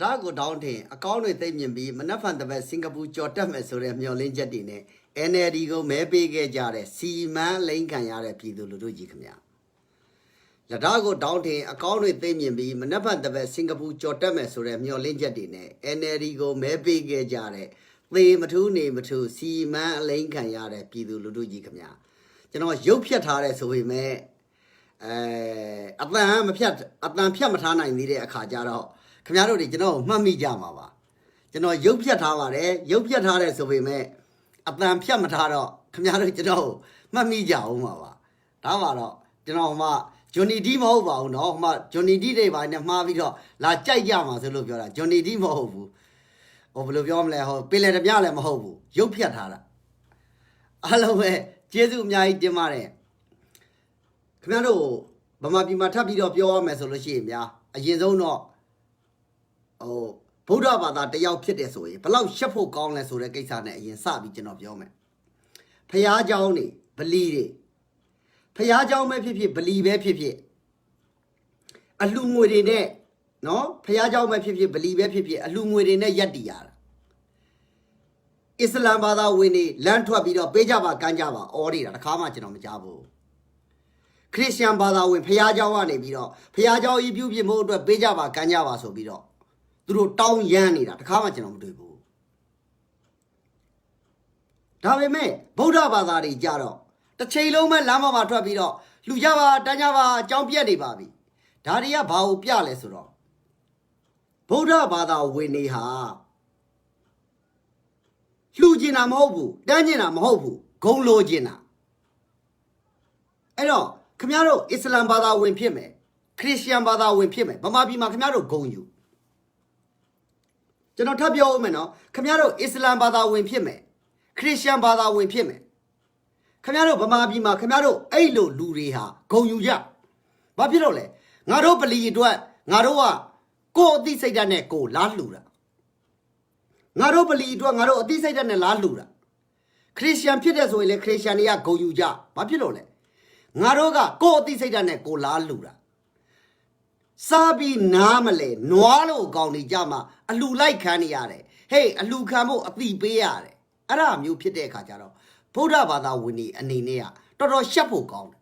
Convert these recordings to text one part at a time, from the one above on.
တာကိုတောင်းထင်အကောင်းတွေသိမြင်ပြီးမနှက်ဖန်တပတ်စင်ကာပူကြော်တက်မယ်ဆိုတဲ့မျှော်လင့်ချက်တွေနဲ့ NLD ကိုမဲပေးခဲ့ကြတဲ့စီမံလိန်ခံရတဲ့ပြည်သူလူထုကြီးခင်ဗျာလက်တာကိုတောင်းထင်အကောင်းတွေသိမြင်ပြီးမနှက်ဖန်တပတ်စင်ကာပူကြော်တက်မယ်ဆိုတဲ့မျှော်လင့်ချက်တွေနဲ့ NLD ကိုမဲပေးခဲ့ကြတဲ့သေမထူးနေမထူးစီမံလိန်ခံရတဲ့ပြည်သူလူထုကြီးခင်ဗျာကျွန်တော်ရုပ်ဖြတ်ထားတဲ့ဆိုပေမဲ့အတန်ဖြတ်မထားနိုင်သေးတဲ့အခါကျတော့ခင်ဗျားတို့တွေကျွန်တော်မှတ်မိကြမှာပါကျွန်တော်ရုပ်ဖြတ်ထားပါတယ်ရုပ်ဖြတ်ထားတဲ့ဆိုပေမဲ့အတန်ဖြတ်မထားတော့ခင်ဗျားတို့ကျွန်တော်မှတ်မိကြအောင်ပါဒါမှတော့ကျွန်တော်မှဂျွန်နီဒီမဟုတ်ပါဘူးเนาะမှဂျွန်နီဒီတွေပါနဲ့မှားပြီးတော့လာကြိုက်ကြမှာဆိုလို့ပြောတာဂျွန်နီဒီမဟုတ်ဘူးဟိုဘယ်လိုပြောမလဲဟိုပင်လယ်တပြလည်းမဟုတ်ဘူးရုပ်ဖြတ်ထားတာအားလုံးပဲကျေးဇူးအများကြီးတင်ပါတယ်ခင်ဗျားတို့ဗမာပြည်မှာထပ်ပြီးတော့ပြောရမယ်ဆိုလို့ရှိရင်များအရင်ဆုံးတော့ဗုဒ္ဓဘာသာတယောက်ဖြစ်တယ်ဆိုရင်ဘလောက်ရှက်ဖို့ကောင်းလဲဆိုတဲ့ကိစ္စနဲ့အရင်စပြီးကျွန်တော်ပြောမယ်ဖျားเจ้าနေဗလီတွေဖျားเจ้าပဲဖြစ်ဖြစ်ဗလီပဲဖြစ်ဖြစ်အလှငွေတွေနဲ့နော်ဖျားเจ้าပဲဖြစ်ဖြစ်ဗလီပဲဖြစ်ဖြစ်အလှငွေတွေနဲ့ရက်တည်ရတာအစ္စလာမ်ဘာသာဝင်တွေလမ်းထွက်ပြီးတော့ပေးကြပါကမ်းကြပါအော်နေတာတခါမှကျွန်တော်မကြားဘူးခရစ်ယာန်ဘာသာဝင်ဖျားเจ้าကနေပြီးတော့ဖျားเจ้าကြီးပြုပြင်ဖို့အတွက်ပေးကြပါကမ်းကြပါဆိုပြီးတော့သူတို့တောင်းရမ်းနေတာတခါမှကျွန်တော်မတွေ့ဘူးဒါပေမဲ့ဗုဒ္ဓဘာသာတွေကြတော့တစ်ချိန်လုံးပဲလမ်းပေါ်မှာထွက်ပြီးတော့လှူကြပါတန်းကြပါအကြောင်းပြက်နေပါပြီဒါတွေကဘာကိုပြလဲဆိုတော့ဗုဒ္ဓဘာသာဝင်တွေဟာလှူကျင်တာမဟုတ်ဘူးတန်းကျင်တာမဟုတ်ဘူးဂုံလိုကျင်တာအဲ့တော့ခင်ဗျားတို့အစ္စလာမ်ဘာသာဝင်ဖြစ်မယ်ခရစ်ယာန်ဘာသာဝင်ဖြစ်မယ်ဗမာပြည်မှာခင်ဗျားတို့ဂုံယူကျွန်တော်ထပ်ပြောဦးမယ်နော်ခင်ဗျားတို့အစ္စလာမ်ဘာသာဝင်ဖြစ်မယ်ခရစ်ယာန်ဘာသာဝင်ဖြစ်မယ်ခင်ဗျားတို့ဗမာပြည်မှာခင်ဗျားတို့အဲ့လိုလူတွေဟာဂုံယူကြဘာဖြစ်လို့လဲငါတို့ပလီအတွက်ငါတို့ကကိုယ်အသိစိတ်ဓာတ်နဲ့ကိုယ်လားလှူတာငါတို့ပလီအတွက်ငါတို့အသိစိတ်ဓာတ်နဲ့လားလှူတာခရစ်ယာန်ဖြစ်တဲ့ဆိုရင်လေခရစ်ယာန်တွေကဂုံယူကြဘာဖြစ်လို့လဲငါတို့ကကိုယ်အသိစိတ်ဓာတ်နဲ့ကိုယ်လားလှူတာစားပြီးနားမလဲနွားလို့ကောင်းနေကြမှာအလှလိုက်ခံနေရတယ်ဟေးအလှခံဖို့အတိပေးရတယ်အဲ့ဒါမျိုးဖြစ်တဲ့အခါကျတော့ဗုဒ္ဓဘာသာဝင်တွေအနေနဲ့ကတော်တော်ရှက်ဖို့ကောင်းတယ်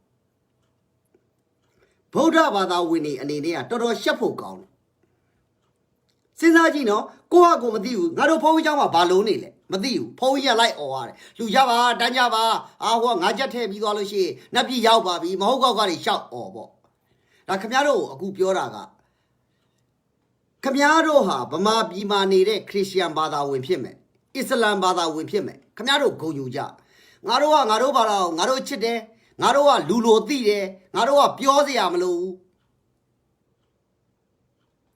ဗုဒ္ဓဘာသာဝင်တွေအနေနဲ့ကတော်တော်ရှက်ဖို့ကောင်းတယ်စဉ်းစားကြည့်နော်ကိုယ့်ဟာကိုယ်မသိဘူးငါတို့ဘုန်းကြီးเจ้าမှာဘာလုံးနေလဲမသိဘူးဘုန်းကြီးကလိုက်អော်ရတယ်လူကြပါတန်းကြပါဟိုကငါချက်ထည့်ပြီးသွားလို့ရှိရင်နှက်ပြရောက်ပါပြီမဟုတ်ကောက်ကတွေရှောက်អော်ပေါ့ဒါခင်ဗျားတို့အခုပြောတာကခင်ဗျားတို့ဟာဗမာပြည်မှာနေတဲ့ခရစ်ယာန်ဘာသာဝင်ဖြစ်မယ်အစ္စလာမ်ဘာသာဝင်ဖြစ်မယ်ခင်ဗျားတို့ဂုဏ်ယူကြငါတို့ကငါတို့ဘာသာကိုငါတို့ချစ်တယ်ငါတို့ကလူလိုသိတယ်ငါတို့ကပြောစရာမလိုဘူး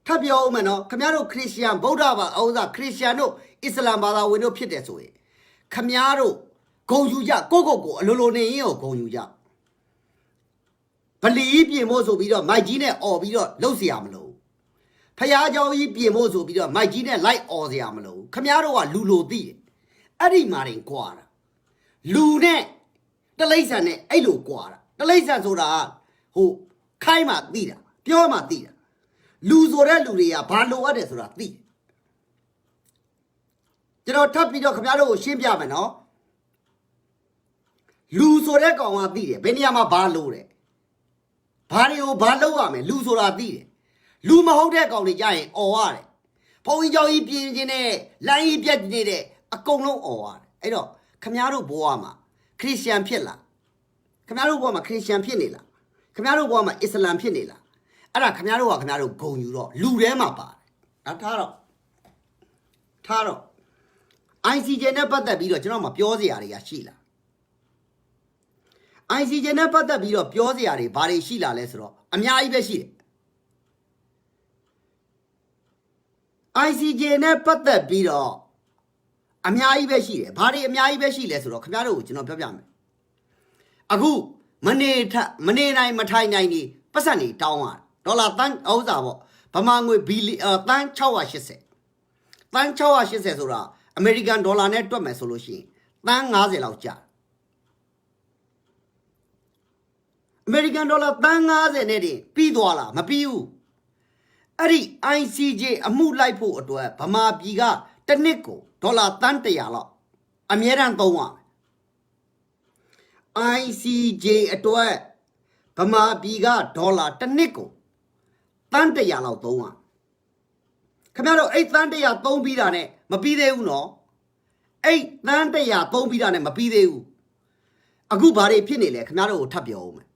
ထပ်ပြောဦးမယ်နော်ခင်ဗျားတို့ခရစ်ယာန်ဗုဒ္ဓဘာသာခရစ်ယာန်တို့အစ္စလာမ်ဘာသာဝင်တို့ဖြစ်တယ်ဆိုရင်ခင်ဗျားတို့ဂုဏ်ယူကြကိုအလိုလိုနေရင်ကိုဂုဏ်ယူကြဗလီပြင်ဖို့ဆိုပြီးတော့မိုက်ကြီးနဲ့អော်ပြီးတော့လှုပ်เสียမလို့ဖျားเจ้าကြီးပြင်ဖို့ဆိုပြီးတော့မိုက်ကြီးနဲ့လိုက်អော်เสียမလို့ခမည်းတော်ကလူလိုသိတယ်အဲ့ဒီမှာတင်ကွာတာလူနဲ့တလိษံနဲ့အဲ့လိုကွာတာတလိษံဆိုတာဟိုခိုင်းမှသိတာပြောမှသိတာလူဆိုတဲ့လူတွေကဘာလိုအပ်တယ်ဆိုတာသိတယ်ကျွန်တော်ထပ်ပြီးတော့ခမည်းတော်ကိုရှင်းပြမယ်နော်လူဆိုတဲ့ကောင်ကသိတယ်ဘယ်နေရာမှာဘာလိုတယ်ဘာတွေကိုဘာလုပ်ရမလဲလူဆိုတာသိတယ်လူမဟုတ်တဲ့ကောင်တွေကြရင်អော်ရတယ်ဘုံကြီးเจ้าကြီးပြင်းခြင်းနဲ့လိုင်းကြီးပြက်နေတဲ့အကုန်လုံးអော်ရတယ်အဲ့တော့ခမည်းတော်ဘဝမှာခရစ်ယာန်ဖြစ်လားခမည်းတော်ဘဝမှာခရစ်ယာန်ဖြစ်နေလားခမည်းတော်ဘဝမှာအစ္စလာမ်ဖြစ်နေလားအဲ့ဒါခမည်းတော်ကခမည်းတော်ဂုံယူတော့လူထဲမှာပါတယ်ထားတော့ ICJ နဲ့ပတ်သက်ပြီးတော့ကျွန်တော်မပြောစရာတွေကရှိလားICJ နဲ့ပတ်သက်ပြီးတော့ပြောစရာတွေဘာတွေရှိလာလဲဆိုတော့အများကြီးပဲရှိတယ် ICJ နဲ့ပတ်သက်ပြီးတော့အများကြီးပဲရှိတယ်ဘာတွေအများကြီးပဲရှိလဲဆိုတော့ခင်ဗျားတို့ကိုကျွန်တော်ပြောပြမယ်အခုမနေနိုင်မထိုင်နိုင်နေပတ်စံနေတောင်းရတယ်ဒေါ်လာတန်းဥစ္စာပေါ့ဗမာငွေဘီလီတန်း680တန်း680ဆိုတာအမေရိကန်ဒေါ်လာနဲ့တွက်မယ်ဆိုလို့ရှိရင်တန်း90လောက်ကျအမေရိကန်ဒေါ်လာတန်း90နဲ့တင်ပြီးသွားလားမပြီးဘူး အဲ့ဒီ ICJ အမှုလိုက်ဖို့အတွက်ဗမာပြည်ကတစ်နှစ်ကိုဒေါ်လာတန်း100လောက်အမြဲတမ်းသုံးရမယ် ICJ အတွက်ဗမာပြည်ကဒေါ်လာတစ်နှစ်ကိုတန်း100လောက်သုံးရခင်ဗျားတို့အဲ့တန်း100သုံးပြီးတာနဲ့မပြီးသေးဘူးနော်အဲ့တန်း100သုံးပြီးတာနဲ့မပြီးသေးဘူးအခုဘာတွေဖြစ်နေလဲခင်ဗျားတို့ကိုထပ်ပြောဦးမယ်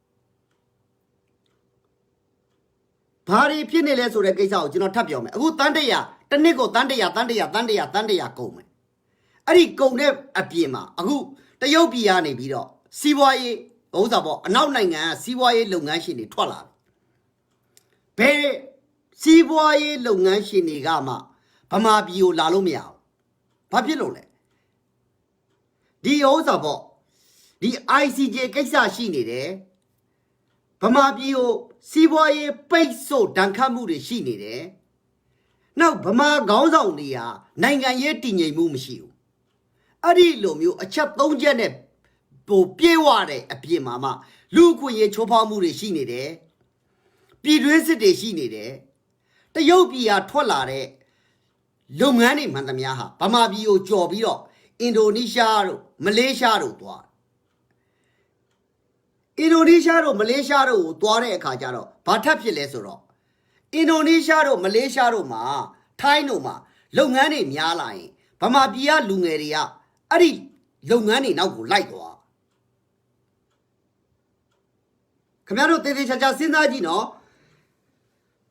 ဘာတွေဖြစ်နေလဲဆိုတဲ့ကိစ္စကိုကျွန်တော်ထပ်ပြောမယ်အခုတန်း100တစ်နှစ်ကိုတန်း100ကုန်မယ်အဲ့ဒီကုန်တဲ့အပြင်မှာအခုတရုတ်ပြည်ကနေပြီးတော့စီးပွားရေးဥစ္စာပေါ့အနောက်နိုင်ငံကစီးပွားရေးလုပ်ငန်းရှင်တွေထွက်လာပြီဘယ်စီးပွားရေးလုပ်ငန်းရှင်တွေကမှဗမာပြည်ကိုလာလို့မရဘူးဘာဖြစ်လို့လဲဒီဥစ္စာပေါ့ဒီ ICJ ကိစ္စရှိနေတယ်ဗမာပြည်ကိုစီးပွားရေးပိတ်ဆို့ဒဏ်ခတ်မှုတွေရှိနေတယ်နောက်ဗမာခေါင်းဆောင်တွေကနိုင်ငံရေးတည်ငြိမ်မှုမရှိဘူးအဲ့ဒီလိုမျိုးအချက်၃ချက်နဲ့ပိုပြေးဝတဲ့အပြင်မှာမှလူ့အခွင့်အရေးချိုးဖောက်မှုတွေရှိနေတယ်ပြည်တွင်းစစ်တွေရှိနေတယ်တရုတ်ပြည်ကထွက်လာတဲ့လုပ်ငန်းတွေမှန်သမျှဟာဗမာပြည်ကိုကြော်ပြီးတော့အင်ဒိုနီးရှားတို့မလေးရှားတို့သွားအင်ဒိုနီးရှားတို့မလေးရှားတို့ကိုသွားတဲ့အခါကျတော့ဘာထပ်ဖြစ်လဲဆိုတော့အင်ဒိုနီးရှားတို့မလေးရှားတို့မှာထိုင်းတို့မှာလုပ်ငန်းတွေများလာရင်ဗမာပြည်ကလူငယ်တွေကအဲ့ဒီလုပ်ငန်းတွေနောက်ကိုလိုက်သွားခင်ဗျားတို့တေးသေးချာချာစဉ်းစားကြည့်နော်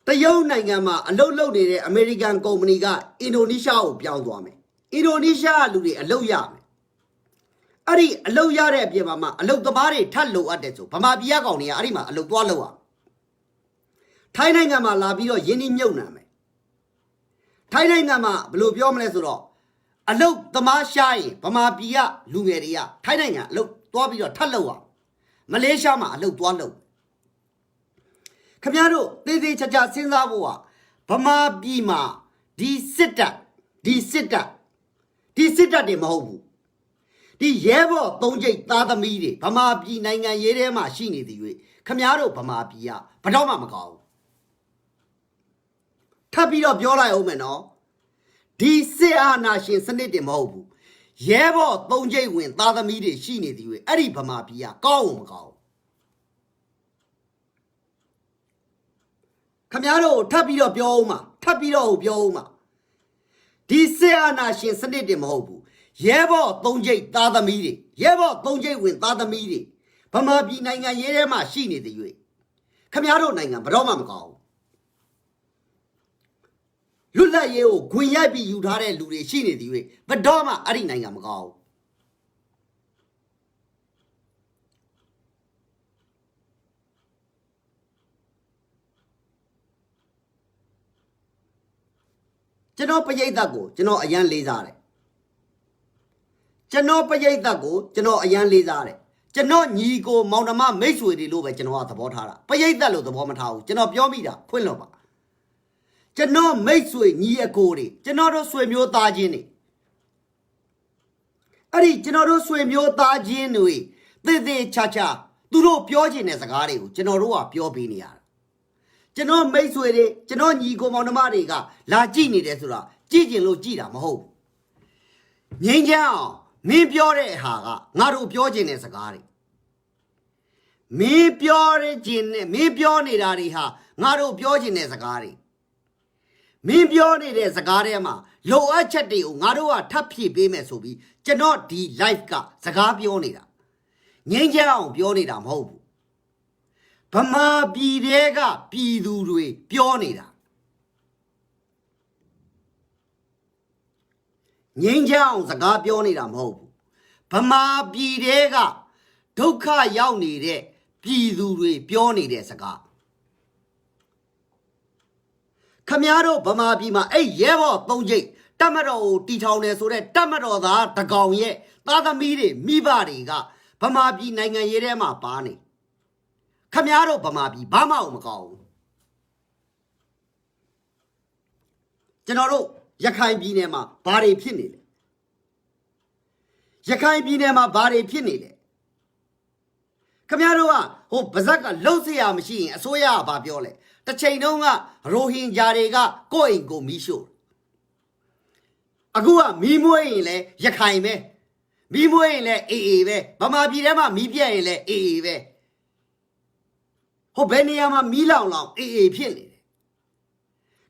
တရုတ်နိုင်ငံမှာအလုပ်လုပ်နေတဲ့အမေရိကန်ကုမ္ပဏီကအင်ဒိုနီးရှားကိုပြောင်းသွားမယ်အင်ဒိုနီးရှားကလူတွေအလုပ်ရမယ်အဲ့ဒီအလုပ်ရတဲ့အပြင်မှာအလုပ်သမားတွေထပ်လိုအပ်တယ်ဆိုဗမာပြည်ကကောင်တွေကအဲ့ဒီမှာအလုပ်သွားလုပ်ရထိုင်းနိုင်ငံမှာလာပြီးတော့ယင်းနှိမ့်မြုပ်နှံမယ်ထိုင်းနိုင်ငံမှာဘယ်လိုပြောမလဲဆိုတော့အလုပ်သမားရှားရင်ဗမာပြည်ကလူငယ်တွေကထိုင်းနိုင်ငံအလုပ်သွားပြီးတော့ထပ်လုပ်ရမလေးရှားမှာအလုပ်သွားလုပ်ခင်ဗျားတို့သေးသေးချာချာစဉ်းစားဖို့ကဗမာပြည်မှာဒီစစ်တပ်တွေမဟုတ်ဘူးဒီရဲဘော်၃ကျိတ်သားသမီးတွေဗမာပြည်နိုင်ငံရေးထဲမှာရှိနေသည်၍ခင်ဗျားတို့ဗမာပြည်ကဘယ်တော့မှမကောင်းဘူးထပ်ပြီးတော့ပြောလိုက်အောင်မယ်နော်ဒီစစ်အာဏာရှင်စနစ်တွေမဟုတ်ဘူးရဲဘော်၃ကျိတ်ဝင်သားသမီးတွေရှိနေသည်၍အဲ့ဒီဗမာပြည်ကကောင်းအောင်မကောင်းခင်ဗျားတို့ထပ်ပြီးတော့ပြောအောင်မှာဒီစစ်အာဏာရှင်စနစ်တွေမဟုတ်ဘူးရဲဘော်၃ကျိတ်သားသမီးတွေရဲဘော်၃ကျိတ်ဝင်သားသမီးတွေဗမာပြည်နိုင်ငံရေးထဲမှာရှိနေသည်၍ခင်ဗျားတို့နိုင်ငံဘယ်တော့မှမကောင်းဘူးလွတ်လပ်ရေးကိုဂွင်ရိုက်ပြီးယူထားတဲ့လူတွေရှိနေသည်၍ဘယ်တော့မှအဲ့ဒီနိုင်ငံမကောင်းဘူးကျွန်တော်ပရိသတ်ကိုကျွန်တော်အရန်လေးစားတယ်ကျွန်တော်ညီကိုမောင်နှမမိတ်ဆွေတွေလို့ပဲကျွန်တော်ကသဘောထားတာပရိသတ်လို့သဘောမထားဘူးကျွန်တော်ပြောမိတာဖွင့်လို့ပါကျွန်တော်မိတ်ဆွေညီအကိုတွေကျွန်တော်တို့ဆွေမျိုးသားချင်းတွေအဲ့ဒီကျွန်တော်တို့ဆွေမျိုးသားချင်းတွေသေသေးချာချာသူတို့ပြောချင်တဲ့စကားတွေကိုကျွန်တော်တို့ကပြောပေးနေရတာကျွန်တော်မိတ်ဆွေတွေကျွန်တော်ညီကိုမောင်နှမတွေကလာကြည့်နေတယ်ဆိုတာကြည့်ကျင်လို့ကြည့်တာမဟုတ်ဘူးငင်းချမ်းအောင်မင်းပြောတဲ့ဟာကငါတို့ပြောချင်တဲ့စကားတွေမင်းပြောနေတာတွေဟာငါတို့ပြောချင်တဲ့စကားတွေမင်းပြောနေတဲ့စကားထဲမှာလိုအပ်ချက်တွေကိုငါတို့ကထပ်ဖြည့်ပေးမယ်ဆိုပြီးကျွန်တော်ဒီ live ကစကားပြောနေတာငင်းချမ်းအောင်ပြောနေတာမဟုတ်ဘူးဗမာပြည်တဲကပြည်သူတွေပြောနေတာငင်းချမ်းအောင်စကားပြောနေတာမဟုတ်ဘူးဗမာပြည်တဲကဒုက္ခရောက်နေတဲ့ပြည်သူတွေပြောနေတဲ့စကားခမည်းတော်ဗမာပြည်မှာအဲ့ရဲဘော်၃ကျိတ်တတ်မတော်ကိုတီထောင်တယ်ဆိုတဲ့တတ်မတော်သားတကောင်ရဲ့သားသမီးတွေမိဘတွေကဗမာပြည်နိုင်ငံရေးထဲမှာပါနေခမည်းတော်ဗမာပြည်ဘာမှမကောင်းဘူးကျွန်တော်တို့ရခိုင်ပြည်နယ်မှာဘာတွေဖြစ်နေလဲခမည်းတော်ကဟိုဗဇက်ကလှုပ်เสียရမရှိရင်အစိုးရကဘာပြောလဲ တချိန်တုန်းကရိုဟင်ဂျာတွေကကိုယ့်အိမ်ကိုမီးရှို့အခုကမီးမွေးရင်လည်းရခိုင်ပဲမီးမွေးရင်လည်းအေးအေးပဲဗမာပြည်ထဲမှာမီးပြတ်ရင်လည်းအေးအေးပဲဟိုဘယ်နေရာမှာမီးလောင်လောင်အေးအေးဖြစ်နေတယ်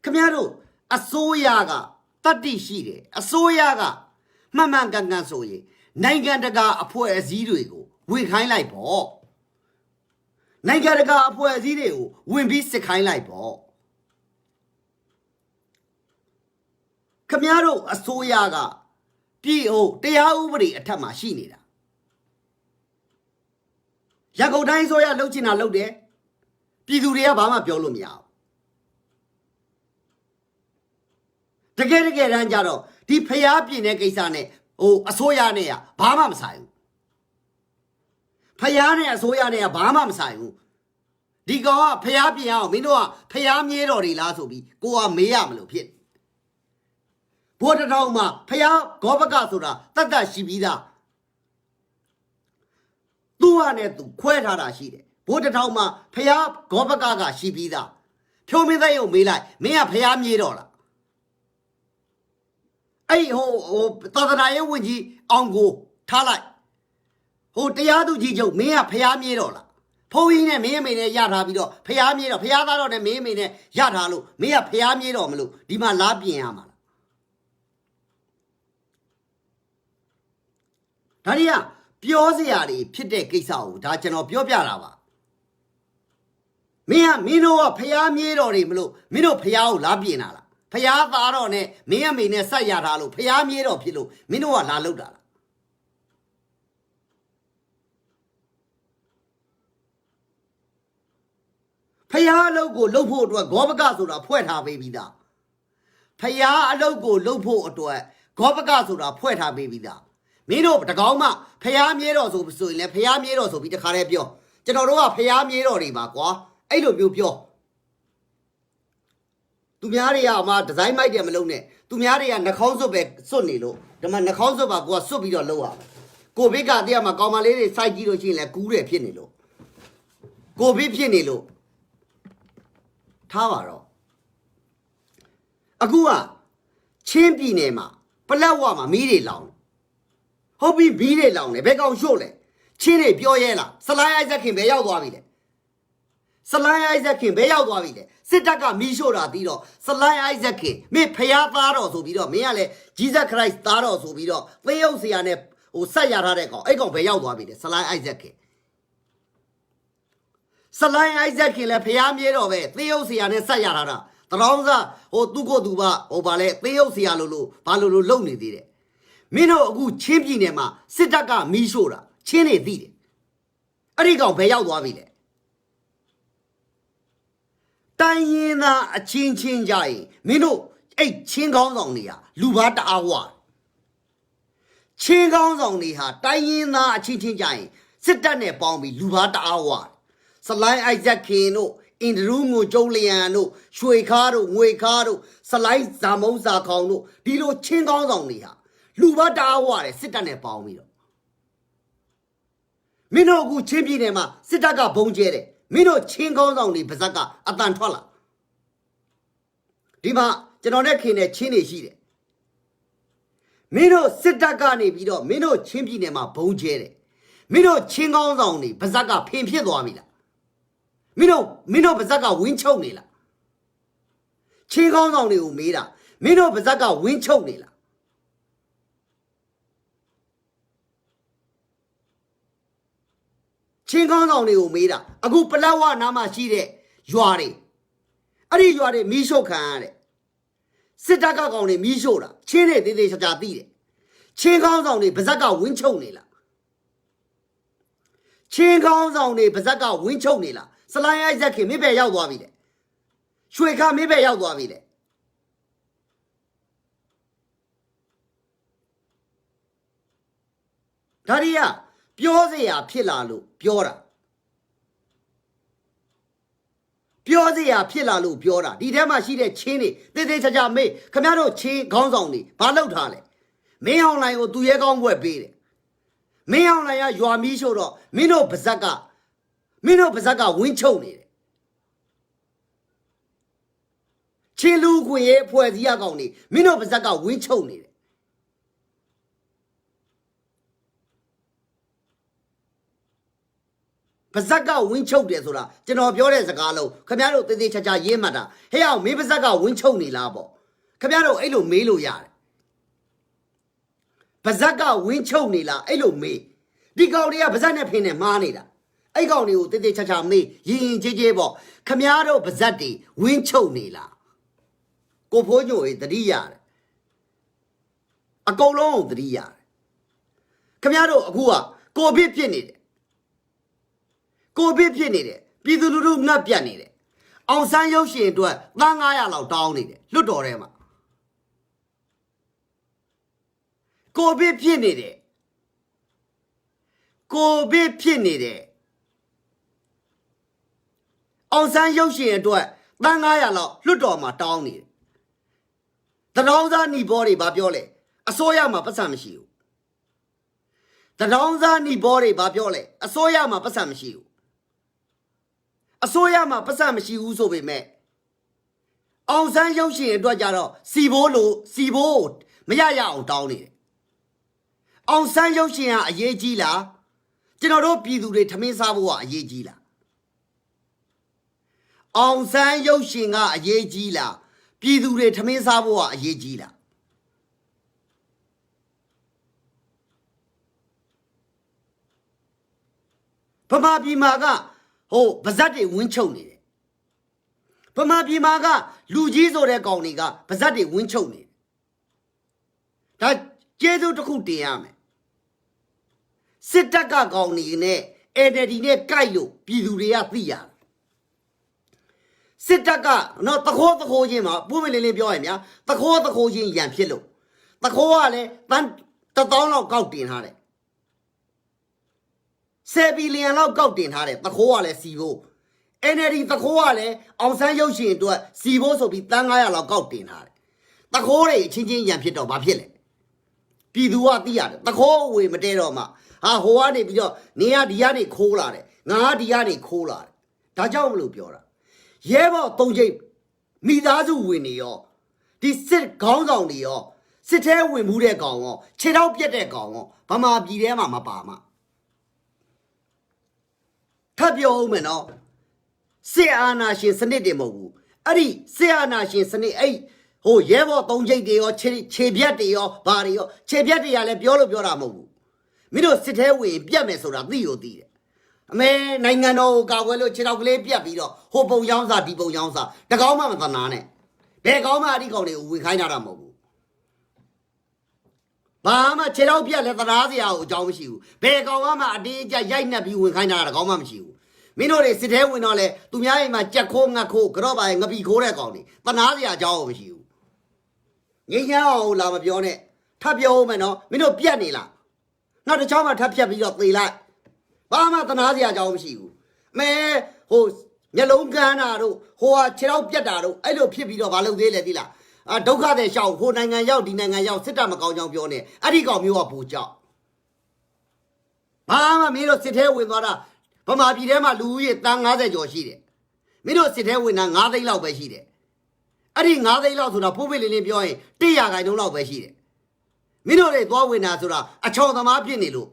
ခင်ဗျားတို့အစိုးရကတတ်တိရှိတယ်အစိုးရကမှန်မှန်ကန်ကန်ဆိုရင်နိုင်ငံတကာအဖွဲ့အစည်းတွေကိုဝင်ခိုင်းလိုက်ပေါ့နိုင်ငံတကာအဖွဲ့အစည်းတွေကိုဝင်ပြီးစစ်ခိုင်းလိုက်ပေါ့ခင်ဗျားတို့အစိုးရကပြည်ဟုတ်တရားဥပဒေအထက်မှာရှိနေတာရန်ကုန်တိုင်းအစိုးရလှုပ်ချင်တာလှုပ်တယ်ပြည်သူတွေကဘာမှပြောလို့မရဘူးတကယ်တမ်းကြတော့ဒီဖျားပြင်းတဲ့ကိစ္စနဲ့ဟိုအစိုးရနဲ့ကဘာမှမဆိုင်ဘူးဖျားနဲ့အစိုးရနဲ့ကဘာမှမဆိုင်ဘူးဒီကောင်ကဖျားပြင်းအောင်မင်းတို့ကဖျားမြေးတော်တွေလားဆိုပြီးကိုကမေးရမလို့ဖြစ်ဘိုးတထောင်မှာဖျားဂောဘကဆိုတာတတ်တတ်ရှိပြီးသားသူ့ဟာနဲ့သူခွဲထားတာရှိတယ်ဘိုးတထောင်မှာဖျားဂောဘကရှိပြီးသားဖြိုးမင်းသက်ရုံမေးလိုက်မင်းကဖျားမြေးတော်လားအဲ့ဟိုသာသနာရေးဝန်ကြီးအောင်ကိုထားလိုက်ဟိုတရားသူကြီးချုပ်မင်းကဖျားမြေးတော်လားဖုန်းကြီးနဲ့မင်းအမေနဲ့ရထားပြီးတော့ဖျားမြေးတော်ဖျားသားတော်နဲ့မင်းအမေနဲ့ရထားလို့မင်းကဖျားမြေးတော်မလို့ဒီမှာလားပြင်ရမှာလားဒါတွေကပြောစရာတွေဖြစ်တဲ့ကိစ္စကိုဒါကျွန်တော်ပြောပြတာပါမင်းတို့ကဖျားမြေးတော်တွေမလို့မင်းတို့ဖျားကိုလားပြင်တာလားဖျားသားတော်နဲ့မင်းအမေနဲ့ဆက်ရထားလို့ဖျားမြေးတော်ဖြစ်လို့မင်းတို့ကလာလောက်တာလားဖျားအလုပ်ကိုလုပ်ဖို့အတွက်ဂောဘကဆိုတာဖွဲ့ထားပေးပြီးသားဖျားအလုပ်ကိုလုပ်ဖို့အတွက်ဂောဘကဆိုတာဖွဲ့ထားပေးပြီးသားမင်းတို့တကောင်းမှဖျားမြေးတော်ဆိုရင်လည်းဖျားမြေးတော်ဆိုပြီးတခါတည်းပြောကျွန်တော်တို့ကဖျားမြေးတော်တွေပါကွာအဲ့လိုမျိုးပြောသူများတွေကမှဒီဇိုင်းမိုက်တယ်မလုပ်နဲ့သူများတွေကနှာခေါင်းစွပ်ပဲစွတ်နေလို့ဒီမှာနှာခေါင်းစွပ်ပါကိုကစွတ်ပြီးတော့လုပ်ရမယ်ကိုဗစ်ကတည်းကမှကောင်မလေးတွေစိုက်ကြည့်လို့ရှိရင်လည်းကူးတယ်ဖြစ်နေလို့ကိုဗစ်ဖြစ်နေလို့ထားပါတော့အခုကချင်းပြည်နယ်မှာပလက်ဝမှာမီးတွေလောင်ဟုတ်ပြီမီးတွေလောင်တယ်ဘယ်ကောင်ရှို့လဲချင်းတွေပြောရဲလားဆလိုင်းအိုက်ဇက်ခင်ဘယ်ရောက်သွားပြီလဲဆလိုင်းအိုက်ဇက်ခင်ဘယ်ရောက်သွားပြီလဲစစ်တပ်ကမီးရှို့တာပြီးတော့ဆလိုင်းအိုက်ဇက်ခင်မင်းဖျားသားတော်ဆိုပြီးတော့မင်းကလည်းဂျီဇက်ခရစ်သားတော်ဆိုပြီးတော့သေယုတ်ဆရာနဲ့ဟိုဆက်ရထားတဲ့ကောင်အဲ့ကောင်ဘယ်ရောက်သွားပြီလဲဆလိုင်းအိုက်ဇက်ခင်ဆလိုင်းအိုက်ဇက်ခင်လည်းဖျားမြေးတော်ပဲသေယုတ်ဆရာနဲ့ဆက်ရထားတာတရောင်းစားဟိုသူ့ကိုသူပါဟိုဗာလဲသေယုတ်ဆရာလို့ဘာလို့လုံနေသေးတယ်မင်းတို့အခုချင်းပြည်နယ်မှာစစ်တပ်ကမီးရှို့တာချင်းနေသိတယ်အဲ့ဒီကောင်ဘယ်ရောက်သွားပြီလဲတိုင်းရင်သားအချင်းချင်းကြရင်မင်းတို့အဲ့ချင်းကောင်းဆောင်တွေဟာလူဘာတအားဝချင်းကောင်းဆောင်တွေဟာတိုင်းရင်သားအချင်းချင်းကြရင်စစ်တပ်နဲ့ပေါင်းပြီးလူဘာတအားဝဆလိုင်းအိုက်ဇက်ခင်တို့အင်ဒရူးငိုကျုံလျံတို့ရွှေခါတို့ငွေခါတို့ဆလိုင်းဇာမုံဇာခေါင်တို့ဒီလိုချင်းကောင်းဆောင်တွေဟာလူဘာတအားဝတယ်စစ်တပ်နဲ့ပေါင်းပြီးတော့မင်းတို့အခုချင်းပြည်နယ်မှာစစ်တပ်ကဘုံကျဲတယ်မင်းတို့ချင်းကောင်းဆောင်တွေပါဇက်ကအတန်ထွက်လာဒီမှာကျွန်တော်နဲ့ခင်တဲ့ချင်းတွေရှိတယ်မင်းတို့စစ်တပ်ကနေပြီးတော့မင်းတို့ချင်းပြည်နယ်မှာဘုံကျဲတယ်မင်းတို့ချင်းကောင်းဆောင်တွေပါဇက်ကဖင်ဖြစ်သွားပြီလားမင်းတို့ပါဇက်ကဝင်းချုပ်နေလားချင်းကောင်းဆောင်တွေကိုမေးတာမင်းတို့ပါဇက်ကဝင်းချုပ်နေလားချင်းကောင်းဆောင်တွေကိုမေးတာအခုပလက်ဝနားမှာရှိတဲ့ရွာတွေအဲ့ဒီရွာတွေမီးရှို့ခံရတဲ့စစ်တပ်ကကောင်တွေမီးရှို့တာချင်းတွေသေးသေးချာချာသိတယ်ချင်းကောင်းဆောင်တွေပါဇက်ကဝင်းချုပ်နေလားချင်းကောင်းဆောင်တွေပါဇက်ကဝင်းချုပ်နေလားဆလိုင်းအိုက်ဇက်ခင်မင်းပဲရောက်သွားပြီလေရွှေခါမင်းပဲရောက်သွားပြီလေဒါရီယာပြောစရာဖြစ်လာလို့ပြောတာပြောစရာဖြစ်လာလို့ပြောတာဒီထဲမှာရှိတဲ့ချင်းတွေတေးသေးချာချာမေးခင်ဗျားတို့ချင်းခေါင်းဆောင်တွေဘာလုပ်ထားလဲမင်းအောင်လိုင်ကိုသူရဲကောင်းဘွဲ့ပေးတယ်မင်းအောင်လိုင်ကရွာမီးရှို့တော့မင်းတို့ပါဇက်ကဝင်းချုပ်နေတယ် ချင်းလူခွင့်ရဲ့အဖွဲ့အစည်းအကောင်နေမင်းတို့ပါဇက်ကဝင်းချုပ်နေတယ်ပါဇက်ကဝင်းချုပ်တယ်ဆိုတာကျွန်တော်ပြောတဲ့စကားလုံးခင်ဗျားတို့တေးသေးချာချာရေးမှတ်တာဟဲ့အောင်မင်းပါဇက်ကဝင်းချုပ်နေလားပေါ့ခင်ဗျားတို့အဲ့လိုမေးလို့ရတယ်ပါဇက်ကဝင်းချုပ်နေလားအဲ့လိုမေးဒီကောင်တွေကပါဇက်နဲ့ဖင်းနဲ့မှားနေတာအဲ့ကောင်တွေကိုတေးသေးချာချာမေးရင်ကြေးကြေးပေါ့ခင်ဗျားတို့ပါဇက်တွေဝင်းချုပ်နေလားကိုဖိုးညိုရေးတတိရတယ်အကုန်လုံးကိုတတိရတယ်ခင်ဗျားတို့အခုကကိုဗစ်ဖြစ်နေတယ်ကိုဗစ်ဖြစ်နေတယ်ပြည်သူလူထုငတ်ပြတ်နေတယ်အောင်ဆန်းရုပ်ရှင်အတွက်သန်း900လောက်တောင်းနေတယ်လွတ်တော်ထဲမှာကိုဗစ်ဖြစ်နေတယ်ကိုဗစ်ဖြစ်နေတယ်အောင်ဆန်းရုပ်ရှင်အတွက်သန်း900လောက်လွတ်တော်မှာတောင်းနေတယ်တထောင်စားညီဘောတွေဘာပြောလဲအစိုးရမှာပတ်စံမရှိဘူးတထောင်စားညီဘောတွေဘာပြောလဲအစိုးရမှာပတ်စံမရှိဘူးအစိုးရမှာပတ်စံမရှိဘူးဆိုပေမဲ့အောင်ဆန်းရုပ်ရှင်အတွက်ကြတော့စီဘိုးမရရအောင်တောင်းနေတယ်အောင်ဆန်းရုပ်ရှင်ကအရေးကြီးလားကျွန်တော်တို့ပြည်သူတွေထမင်းစားဖို့ကအရေးကြီးလားအောင်ဆန်းရုပ်ရှင်ကအရေးကြီးလားပြည်သူတွေထမင်းစားဖို့ကအရေးကြီးလားဗမာပြည်မှာကဟိုဗဇက်တွေဝင်းချုပ်နေတယ်ဗမာပြည်မှာကလူကြီးဆိုတဲ့ကောင်တွေကဗဇက်တွေဝင်းချုပ်နေတယ်ဒါကျေးဇူးတစ်ခုတင်ရမယ်စစ်တပ်ကကောင်နေနဲ့ NLD နဲ့ကြိုက်လို့ပြည်သူတွေကသိရတယ်စစ်တပ်ကနော်တခိုးချင်းမှာပွင့်မလင်းလင်းပြောရရင်ဗျာတခိုးချင်းရန်ဖြစ်လို့တခိုးကလည်းတန်း1000လောက်ကောက်တင်ထားတယ်7 ဘီလီယံလောက်ကောက်တင်ထားတယ်တခိုးကလည်းစီဖို့ NLD တခိုးကလည်းအောင်ဆန်းရုပ်ရှင်အတွက်စီဖို့ဆိုပြီးတန်း900လောက်ကောက်တင်ထားတယ်တခိုးတွေချင်းချင်းရန်ဖြစ်တော့ဘာဖြစ်လဲပြည်သူကသိရတယ်တခိုးဝေမတဲတော့မှဟာဟိုကနေပြီးတော့နေရဒီကနေခိုးလာတယ်ငါဒီကနေခိုးလာတယ်ဒါကြောင့်မလို့ပြောတာရဲဘော်3ချိန်မိသားစုဝင်နေရောဒီစစ်ခေါင်းဆောင်တွေရောစစ်ထဲဝင်မှုတဲ့ကောင်ရောခြေထောက်ပြက်တဲ့ကောင်ရောဗမာပြည်ထဲမှာမပါမှထပ်ပြောဦးမယ်နော်စစ်အာဏာရှင်စနစ်တွေမဟုတ်ဘူးအဲ့ဒီစစ်အာဏာရှင်စနစ်အဲ့ဟိုရဲဘော်3ချိန်တွေရောခြေပြက်တွေရောဘာတွေရောခြေပြက်တွေကလည်းပြောလို့ပြောတာမဟုတ်ဘူးမင်းတို့စစ်ထဲဝင်ပြက်မယ်ဆိုတာသိတယ်အမေနိုင်ငံတော်ကိုကာကွယ်လို့ခြေထောက်ကလေးပြက်ပြီးတော့ဟိုပုံရောင်းစားဒီပုံရောင်းစားတကောင်းမှမသနာနဲ့ဘယ်ကောင်းမှအဒီကောင်တွေကိုဝင်ခိုင်းတာမဟုတ်ဘူးဘာမှခြေထောက်ပြက်လဲသနာစရာကိုအကြောင်းမရှိဘူးဘယ်ကောင်မှအတင်းအကျပ်ရိုက်နှက်ပြီးဝင်ခိုင်းတာတကောင်းမှမရှိဘူးမင်းတို့တွေစစ်ထဲဝင်တော့လေသူများအိမ်မှာကြက်ခိုးငတ်ခိုးကြော့ပါရဲ့ငပီခိုးတဲ့ကောင်တွေသနာစရာအကြောင်းမရှိဘူးငိမ့်ချမ်းအောင်လာမပြောနဲ့ထပ်ပြောဦးမယ်နော်မင်းတို့ပြက်နေလားနောက်တစ်ချောင်းမှထပ်ဖြတ်ပြီးတော့သေလိုက်ဘာမှသနာစရာအကြောင်းမရှိဘူးမဲဟိုမျက်လုံးကန်းတာတို့ဟိုဟာခြေထောက်ပြက်တာတို့အဲ့လိုဖြစ်ပြီးတော့မလုပ်သေးလေသီလားဒုက္ခတဲ့ရှောက်ဟိုနိုင်ငံရောက်ဒီနိုင်ငံရောက်စစ်တပ်မကောင်းကြောင်းပြောနေအဲ့ဒီကောင်မျိုးကပူကြောက်ဘာမှမင်းတို့စစ်ထဲဝင်သွားတာဗမာပြည်ထဲမှာလူဦးရေတန်း90ကျော်ရှိတယ်မင်းတို့စစ်ထဲဝင်တာ9သိန်းလောက်ပဲရှိတယ်အဲ့ဒီ9သိန်းလောက်ဆိုတာဖိုးဖိလင်းလင်းပြောရင်100ခိုင်နှုန်းလောက်ပဲရှိတယ်မင်းတို့တွေသွားဝင်တာဆိုတာအချောင်သမားဖြစ်နေလို့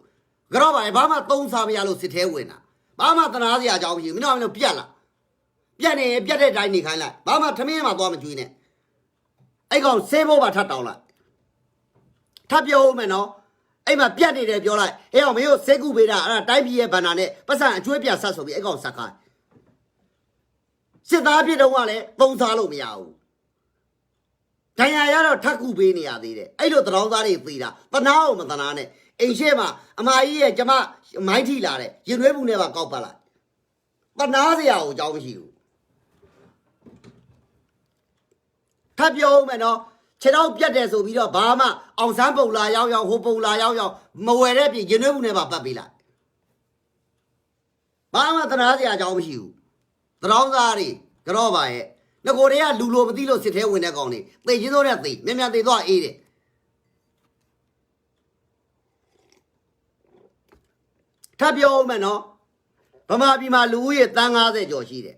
ကြော့ပါဘာမှသုံးစားမရလို့စစ်ထဲဝင်တာဘာမှသနာစရာအကြောင်းမရှိဘူးမင်းတို့ပြက်လာပြက်နေပြက်တဲ့တိုင်းနေခိုင်းလိုက်ဘာမှထမင်းမှသွားမကြွေးနဲ့အဲ့ကောင်ဆေးဖို့ပါထပ်တောင်းလိုက်ထပ်ပြောဦးမယ်နော်အဲ့မှာပြက်နေတယ်ပြောလိုက်အဲ့အောင်မင်းတို့ဆေးကုပေးတာအဲ့ဒါတိုင်းပြည်ရဲ့ဗန္နာနဲ့ပတ်စံအကျွေးပြဆက်ဆိုပြီးအဲ့ကောင်ဆက်ခိုင်းစစ်သားဖြစ်တော့ကလည်းသုံးစားလို့မရဘူးဒဏ်ရာရတော့ထပ်ကုပေးနေရသေးတယ်အဲ့လိုတရောင်းသားတွေသေးတာတနာအောင်မတနာနဲ့အိမ်ရှိမှာအမကြီးရဲ့ကျမမိုင်းထီလာတဲ့ရင်သွေးဘူးနဲ့ပါကောက်ပတ်လိုက်တနာစရာကိုအကြောင်းမရှိဘူးထပ်ပြောဦးမယ်နော်ခြေတော့ပြတ်တယ်ဆိုပြီးတော့ဘာမှအောင်ဆန်းပုံလာရောက်ဟိုပုံလာရောက်မဝယ်တဲ့ပြင်ရင်သွေးဘူးနဲ့ပါပတ်ပေးလိုက်ဘာမှတနာစရာအကြောင်းမရှိဘူးတရောင်းသားတွေကြော့ပါရဲ့ငကိုတွေကလူလိုမသိလို့စစ်ထဲဝင်တဲ့ကောင်တွေသေချင်းစိုးတဲ့သေမြန်သေသွားအေးတယ်ထပ်ပြောဦးမယ်နော်ဗမာပြည်မှာလူဦးရေတန်း90ကျော်ရှိတယ်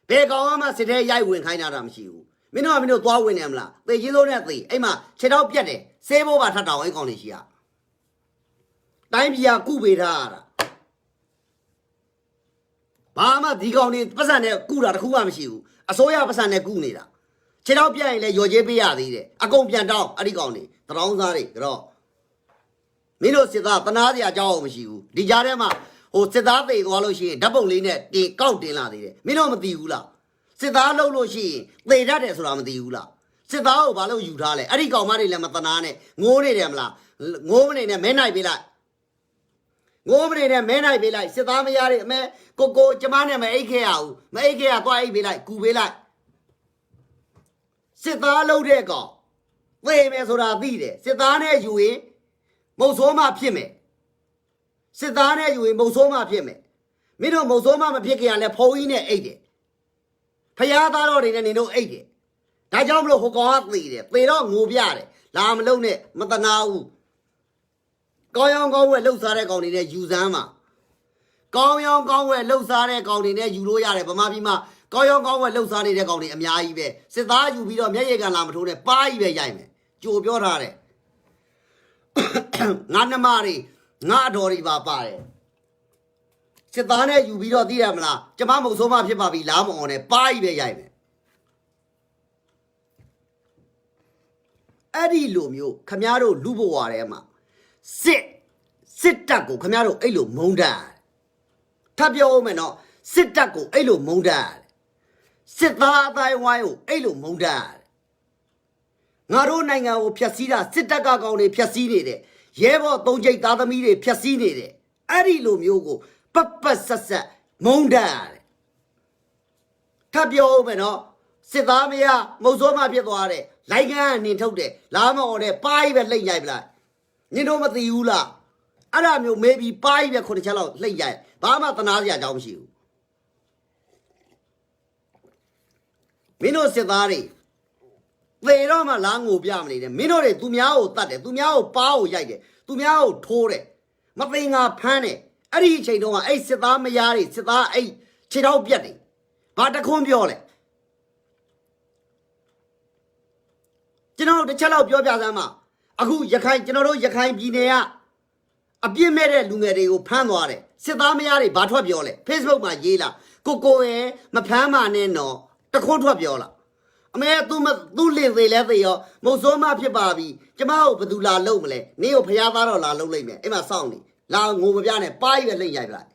ဘယ်ကောင်မှစစ်ထဲရိုက်ဝင်ခိုင်းတာမရှိဘူး မင်းတို့သွားဝင်နေမလားသေချင်းစိုးနဲ့သေအဲ့မှာခြေတော့ပြက်တယ်ဆေးဘိုးပါထပ်တောင်အဲ့ကောင်နေရှိရတိုင်းပြည်ကကုပေးထားရတာဘာမှဒီကောင်နေပတ်စံနဲ့ကုတာတခုမှမရှိဘူးအစိုးရပတ်စံနဲ့ကုနေတာခြေတော့ပြက်ရင်လည်းရော်ချေးပေးရသေးတယ်အကုန်ပြန်တောင်းအဲ့ဒီကောင်နေတရောင်းစားတွေတော့မင်းတို့စစ်သားတနာစရာအကြောင်းမရှိဘူးဒီကြားထဲမှာဟိုစစ်သားသေသွားလို့ရှိရင်ဓာတ်ပုံလေးနဲ့တင်ကောက်တင်လာသေးတယ်မင်းတို့မသိဘူးလားစစ်သားလှုပ်လို့ရှိရင်သေတတ်တယ်ဆိုတာမသိဘူးလားစစ်သားကိုဘာလို့ယူထားလဲအဲ့ဒီကောင်မတွေလည်းမတနာနဲ့ငိုးနေတယ်မလားငိုးမနေနဲ့မဲနိုင်ပေးလိုက်ငိုးမနေနဲ့မဲနိုင်ပေးလိုက်စစ်သားမရတဲ့အမဲကိုကျမနဲ့မအိတ်ခဲ့ရဘူးမအိတ်ခဲ့ရသွားအိတ်ပေးလိုက်ကူပေးလိုက်စစ်သားလှုပ်တဲ့ကောင်သေမယ်ဆိုတာသိတယ်စစ်သားနဲ့ယူရင်မုတ်ဆိုးမှဖြစ်မယ်စစ်သားနဲ့ယူရင်မုတ်ဆိုးမှဖြစ်မယ်မင်းတို့မုတ်ဆိုးမှမဖြစ်ကြရလဲဖုံးကြီးနဲ့အိတ်တယ်ဖျားသားတော်တွေနဲ့နေတို့အိတ်တယ်ဒါကြောင့်မလို့ဟိုကောင်ကသေတယ်သေတော့ငိုပြတယ်လာမလုံးနဲ့မတနာဘူးကောင်းရောင်းကောင်းဝဲလှုပ်စားတဲ့ကောင်တွေနဲ့ယူစမ်းမှာကောင်းရောင်းကောင်းဝဲလှုပ်စားတဲ့ကောင်တွေနဲ့ယူလို့ရတယ်ဗမာပြည်မှာကောင်းရောင်းကောင်းဝဲလှုပ်စားနေတဲ့ကောင်တွေအများကြီးပဲစစ်သားယူပြီးတော့မျက်ရည်ကန်လာမထိုးနဲ့ပါးကြီးပဲရိုက်မယ်ကြိုပြောထားတယ်ငါနှမတွေငါအတော်တွေပါပါတယ်စစ်သားနဲ့ယူပြီးတော့သိရမလားကျမမုတ်ဆိုးမဖြစ်ပါပြီလားမအောင်နဲ့ပါးကြီးပဲရိုက်မယ်အဲ့ဒီလိုမျိုးခမားတို့လူဘဝထဲမှာစစ်တပ်ကိုခမားတို့အဲ့လိုမုန်းတာထပ်ပြောဦးမယ်နော်စစ်တပ်ကိုအဲ့လိုမုန်းတာစစ်သားအတိုင်းဝိုင်းကိုအဲ့လိုမုန်းတာငါတို့နိုင်ငံကိုဖျက်ဆီးတာစစ်တပ်ကကောင်တွေဖျက်ဆီးနေတယ်ရဲဘော်သုံးကျိတ်သားသမီးတွေဖျက်ဆီးနေတယ်အဲ့ဒီလိုမျိုးကိုပတ်ဆက်မုန်းတာထပ်ပြောဦးမယ်နော်စစ်သားမရမုတ်ဆိုးမဖြစ်သွားတယ်လိုက်ကန်ကနေထုတ်တယ်လာမအောင်တဲ့ပါးကြီးပဲလှိမ့်ရိုက်ပလိုက်ညင်တို့မသိဘူးလားအဲ့ဒါမျိုးမေးပြီးပါးကြီးပဲခုတစ်ချက်လောက်လှိမ့်ရိုက်ဘာမှတနာစရာအကြောင်းမရှိဘူးမင်းတို့စစ်သားတွေသေတော့မှလားငိုပြမနေနဲ့မင်းတို့တွေသူများကိုတတ်တယ်သူများကိုပါးကိုရိုက်တယ်သူများကိုထိုးတယ်မသိငါဖမ်းတယ်အဲ့ဒီအချိန်တုန်းကအဲ့စစ်သားမယားတွေစစ်သားအဲ့ခြေထောက်ပြက်တယ်ဘာတခွန်းပြောလဲကျွန်တော်တစ်ချက်လောက်ပြောပြစမ်းပါအခုရခိုင်ကျွန်တော်တို့ရခိုင်ပြည်နယ်ကအပြစ်မဲ့တဲ့လူငယ်တွေကိုဖမ်းသွားတယ်စစ်သားမယားတွေဘာထွက်ပြောလဲ Facebook မှာရေးလာကိုရဲ့မဖမ်းပါနဲ့တော့တခွန်းထွက်ပြောလာအမေသူလင့်သေးလဲသေးရောမုတ်ဆိုးမဖြစ်ပါပြီကျမကိုဘယ်သူလာလုံမလဲနင်းကိုဖျားသားတော့လာလုံလိုက်မယ်အဲ့မှာစောင့်နေလာငိုမပြနဲ့ပါးရွက်လိမ့်ရိုက်ပလိုက်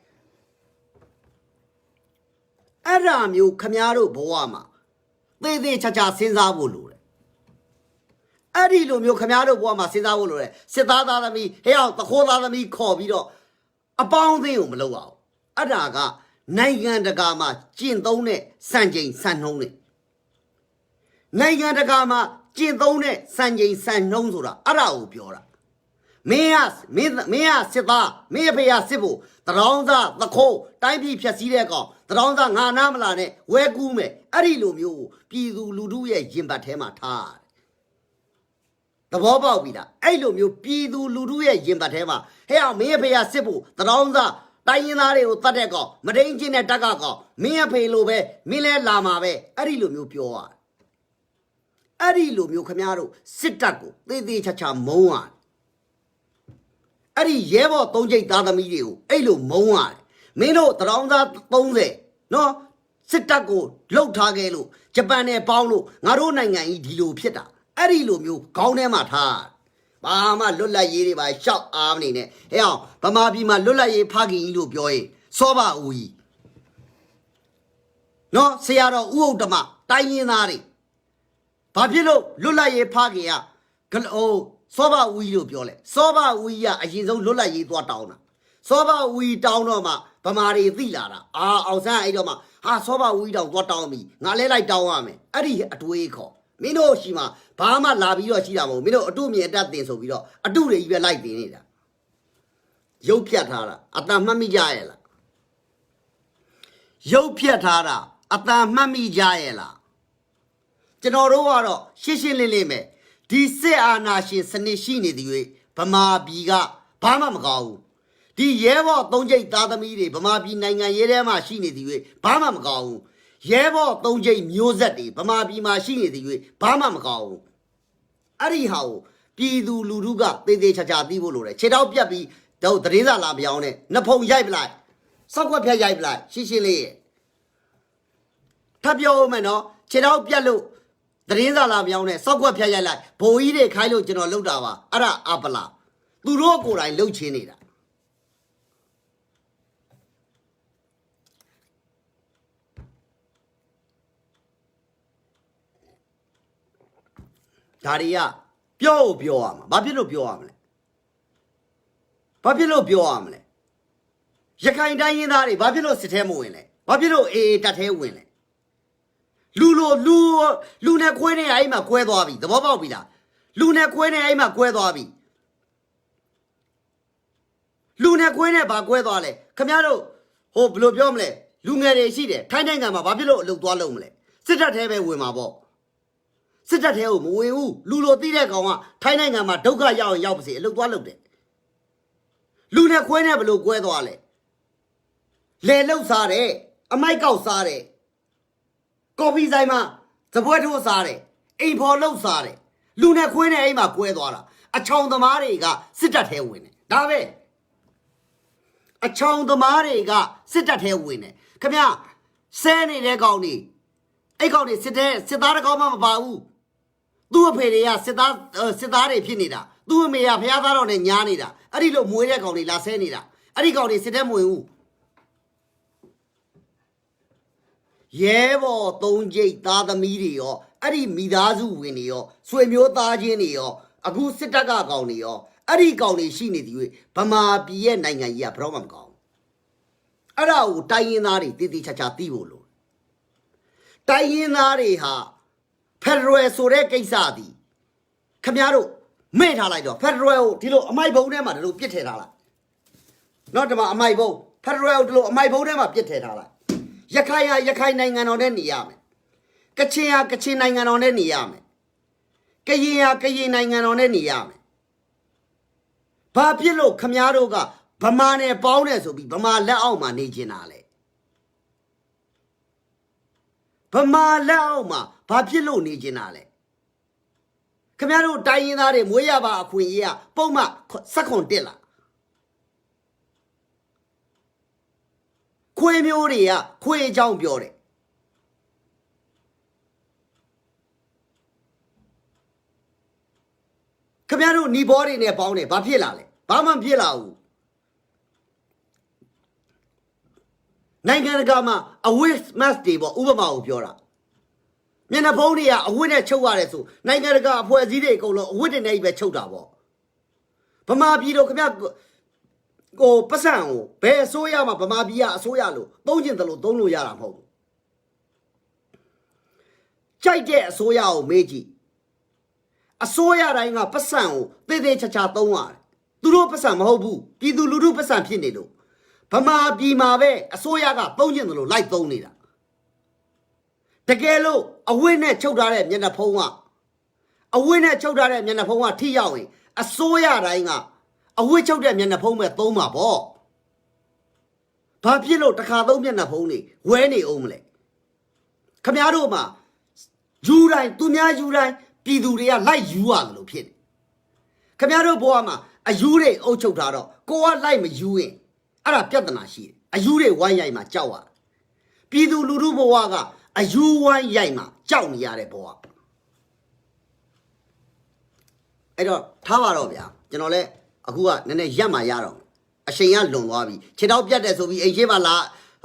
အဲ့ဒါမျိုးခမားတို့ဘဝမှာသေချာချာစဉ်းစားဖို့လိုတယ်အဲ့ဒီလိုမျိုးခမားတို့ဘဝမှာစဉ်းစားဖို့လိုတယ်စစ်သားသားသမီးဟဲ့အောင်တခိုးသားသမီးခေါ်ပြီးတော့အပေါင်းအသင်းကိုမလုပ်အောင်အဲ့ဒါကနိုင်ငံတကာမှာကျင့်သုံးတဲ့စံချိန်စံနှုန်းတွေနိုင်ငံတကာမှာကျင့်သုံးတဲ့စံချိန်စံနှုန်းဆိုတာအဲ့ဒါကိုပြောတာမင်းကစစ်သားမင်းအဖေကစစ်ဖို့တရောင်းသားသခိုးတိုင်းပြည်ဖြတ်စည်းတဲ့ကောင်တရောင်းသားငါနာမလာနဲ့ဝဲကူးမယ်အဲ့ဒီလိုမျိုးပြည်သူလူထုရဲ့ရင်ပတ်ထဲမှာထားသဘောပေါက်ပြီလားအဲ့လိုမျိုးပြည်သူလူထုရဲ့ရင်ပတ်ထဲမှာဟဲ့အောင်မင်းအဖေကစစ်ဖို့တရောင်းသားတိုင်းရင်းသားတွေကိုတတ်တဲ့ကောင်မတိန်ချင်းတဲ့တက်ကကောင်မင်းအဖေလိုပဲမင်းလဲလာမှာပဲအဲ့ဒီလိုမျိုးပြောရအဲ့ဒီလိုမျိုးခမားတို့စစ်တပ်ကိုသေးချာမုန်းရတယ်အဲ့ဒီရဲဘော်သုံးကျိတ်သားသမီးတွေကိုအဲ့လိုမုန်းရတယ်မင်းတို့တရောင်းသား30နော်စစ်တပ်ကိုလှုပ်ထားခဲ့လို့ဂျပန်နဲ့ပေါင်းလို့ငါတို့နိုင်ငံကြီးဒီလိုဖြစ်တာအဲ့ဒီလိုမျိုးခေါင်းထဲမှာထားဘာမှလွတ်လပ်ရေးတွေပါရှောက်အားမနေနဲ့ဟဲ့အောင်ဗမာပြည်မှာလွတ်လပ်ရေးဖခင်ကြီးလို့ပြောရင်စောပါဦးကြီးနော်ဆရာတော်ဦးဥတ္တမတိုင်းရင်းသားတွေဘာဖြစ်လို့လွတ်လပ်ရေးဖခင်ကစောဘဦးကြီးလို့ပြောလဲစောဘဦးကြီးကအရင်ဆုံးလွတ်လပ်ရေးသွားတောင်းတာစောဘဦးကြီးတောင်းတော့မှဗမာတွေသိလာတာအောင်ဆန်းအဲ့တော့မှဟာစောဘဦးကြီးတောင်းသွားတောင်းပြီငါလဲလိုက်တောင်းရမယ်အဲ့ဒီအတွေးခေါ်မင်းတို့ရှိမှာဘာမှလာပြီးတော့ရှိတာမဟုတ်မင်းတို့အတုမြင်အတတ်တင်ဆိုပြီးတော့အတုတွေကြီးပဲလိုက်တင်နေတာရုပ်ဖြတ်ထားတာအတန်မှတ်မိကြရဲ့လားရုပ်ဖြတ်ထားတာအတန်မှတ်မိကြရဲ့လားကျွန်တော်တို့ကတော့ရှင်းလင်းပဲဒီစစ်အာဏာရှင်စနစ်ရှိနေသည်၍ဗမာပြည်ကဘာမှမကောင်းဘူးဒီရဲဘော်သုံးကျိတ်သားသမီးတွေဗမာပြည်နိုင်ငံရဲထဲမှာရှိနေသည်၍ဘာမှမကောင်းဘူး ရဲဘော်3ချိန်မျိုးဆက်တွေဗမာပြည်မှာရှိနေသည်၍ဘာမှမကောင်းဘူးအဲ့ဒီဟာကိုပြည်သူလူထုကသေသေးချာချာသိဖို့လိုတယ်ခြေထောက်ပြတ်ပြီးတော့သတင်းစာလာပြောင်းနဲ့နှဖုံရိုက်ပလိုက်စောက်ခွက်ဖြတ်ရိုက်ပလိုက်ရှင်းရှင်းလေးထပ်ပြောဦးမယ်နော်ခြေထောက်ပြတ်လို့သတင်းစာလာပြောင်းနဲ့စောက်ခွက်ဖြတ်ရိုက်လိုက်ဘိုးကြီးတွေခိုင်းလို့ကျွန်တော်လုပ်တာပါအဲ့ဒါအပလာသူတို့ကိုယ်တိုင်လှုပ်ချင်းနေတာဒါတွေကပြောရမှာဘာဖြစ်လို့ပြောရမလဲဘာဖြစ်လို့ပြောရမလဲရခိုင်တိုင်းရင်းသားတွေဘာဖြစ်လို့စစ်ထဲမဝင်လဲဘာဖြစ်လို့အေးတက်ထဲဝင်လဲလူနဲ့ခွဲနေအဲ့မှာကွဲသွားပြီသဘောပေါက်ပြီလားလူနဲ့ခွဲနေအဲ့မှာကွဲသွားပြီလူနဲ့ခွဲနေဘာကွဲသွားလဲခင်ဗျားတို့ဟိုဘယ်လိုပြောမလဲလူငယ်တွေရှိတယ်ထိုင်းနိုင်ငံမှာဘာဖြစ်လို့အလုပ်သွားလုပ်မလဲစစ်တပ်ထဲပဲဝင်မှာပေါ့စစ်တပ်ထဲကိုမဝင်ဘူးလူလိုသိတဲ့ကောင်ကထိုင်းနိုင်ငံမှာဒုက္ခရောက်ရင်ရောက်ပါစေအလုပ်သွားလုပ်တယ်လူနဲ့ခွဲနေဘယ်လိုကွဲသွားလဲလေလှုပ်စားတယ်အမိုက်ကောက်စားတယ်ကော်ဖီဆိုင်မှာသပွဲထိုးစားတယ်အိမ်ဖော်လှုပ်စားတယ်လူနဲ့ခွဲနေအိမ်မှာကွဲသွားတာအချောင်သမားတွေကစစ်တပ်ထဲဝင်တယ်ဒါပဲအချောင်သမားတွေကစစ်တပ်ထဲဝင်တယ်ခင်ဗျဆဲနေတဲ့ကောင်တွေအဲ့ကောင်တွေစစ်သားတကောင်မှမပါဘူးသူ့အဖေတွေကစစ်သားတွေဖြစ်နေတာသူ့အမေကဖျားသားတော်နဲ့ညားနေတာအဲ့ဒီလိုမွေးတဲ့ကောင်တွေလာဆဲနေတာအဲ့ဒီကောင်တွေစစ်တဲ့မဝင်ဘူးရဲဘော်3ကျိတ်သားသမီးတွေရောအဲ့ဒီမိသားစုဝင်တွေရောဆွေမျိုးသားချင်းတွေရောအခုစစ်တပ်ကကောင်တွေရောအဲ့ဒီကောင်တွေရှိနေသည်၍ဗမာပြည်ရဲ့နိုင်ငံကြီးကဘယ်တော့မှမကောင်းအဲ့ဒါကိုတိုင်းရင်းသားတွေတည်တည်ချာချာသိဖို့လို့တိုင်းရင်းသားတွေဟာဖက်ဒရယ်ဆိုတဲ့ကိစ္စသည်ခင်ဗျားတို့မေ့ထားလိုက်တော့ဖက်ဒရယ်ကိုဒီလိုအမိုက်ဘုံထဲမှာဒီလိုပြစ်ထည့်ထားလိုက်နော်ဒီမှာအမိုက်ဘုံဖက်ဒရယ်ကိုဒီလိုအမိုက်ဘုံထဲမှာပြစ်ထည့်ထားလိုက်ရခိုင်ဟာရခိုင်နိုင်ငံတော်နဲ့နေရမယ်ကချင်ဟာကချင်နိုင်ငံတော်နဲ့နေရမယ်ကရင်ဟာကရင်နိုင်ငံတော်နဲ့နေရမယ်ဘာဖြစ်လို့ခမားတို့ကဗမာနဲ့ပေါင်းတယ်ဆိုပြီးဗမာလက်အောက်မှာနေကျင်တာလဲဗမာလက်အောက်မှာဘာဖြစ်လို့နေကျင်တာလဲခမားတို့တိုင်းရင်းသားတွေမွေးရပါအခွင့်အရေးကပုံမှ17တက်လာခွေမျိုးတွေကခွေအကြောင်းပြောတယ်ခင်ဗျားတို့ညီဘောတွေနဲ့ပေါင်းတယ်ဘာဖြစ်လာလဲဘာမှဖြစ်လာဘူးနိုင်ငံတကာမှာအဝတ်မတ်တွေပေါ့ဥပမာကိုပြောတာမျက်နှာဖုံးတွေကအဝတ်နဲ့ချုပ်ရတယ်ဆိုနိုင်ငံတကာအဖွဲ့အစည်းတွေအကုန်လုံးအဝတ်တွေနဲ့ပဲချုပ်တာပေါ့ဗမာပြည်တော့ခင်ဗျားကိုပတ်စံကိုဘယ်အစိုးရမှာဗမာပြည်ကအစိုးရလို့သုံးကျင်တယ်လို့သုံးလို့ရတာမဟုတ်ဘူးကြိုက်တဲ့အစိုးရကိုမေးကြည့်အစိုးရတိုင်းကပတ်စံကိုသေသေးချာချာသုံးရတယ်သူတို့ပတ်စံမဟုတ်ဘူးပြည်သူလူထုပတ်စံဖြစ်နေလို့ဗမာပြည်မှာပဲအစိုးရကသုံးကျင်တယ်လို့လိုက်သုံးနေတာတကယ်လို့အဝတ်နဲ့ချုပ်ထားတဲ့မျက်နှာဖုံးကအဝတ်နဲ့ချုပ်ထားတဲ့မျက်နှာဖုံးကထိရောက်ရင်အစိုးရတိုင်းကအဝတ်ချုပ်တဲ့မျက်နှာဖုံးပဲသုံးမှာပေါ့ဘာဖြစ်လို့တစ်ခါသုံးမျက်နှာဖုံးနေဝဲနေအောင်မလဲခမားတို့မှာယူတိုင်းသူများယူတိုင်းပြည်သူတွေကလိုက်ယူရတယ်လို့ဖြစ်နေခမားတို့ဘဝမှာအယူတွေအုပ်ချုပ်ထားတော့ကိုကလိုက်မယူရင်အဲ့ဒါပြဿနာရှိတယ်အယူတွေဝိုင်းရိုက်မှာကြောက်ရတယ်ပြည်သူလူထုဘဝကအယူဝိုင်းရိုက်မှာကြောက်နေရတဲ့ဘဝအဲ့တော့ထားပါတော့ဗျာကျွန်တော်လည်းအခုကနည်းနည်းရက်မှရတော့အချိန်ကလွန်သွားပြီခြေထောက်ပြတ်တယ်ဆိုပြီးအိမ်ရှိမှလာ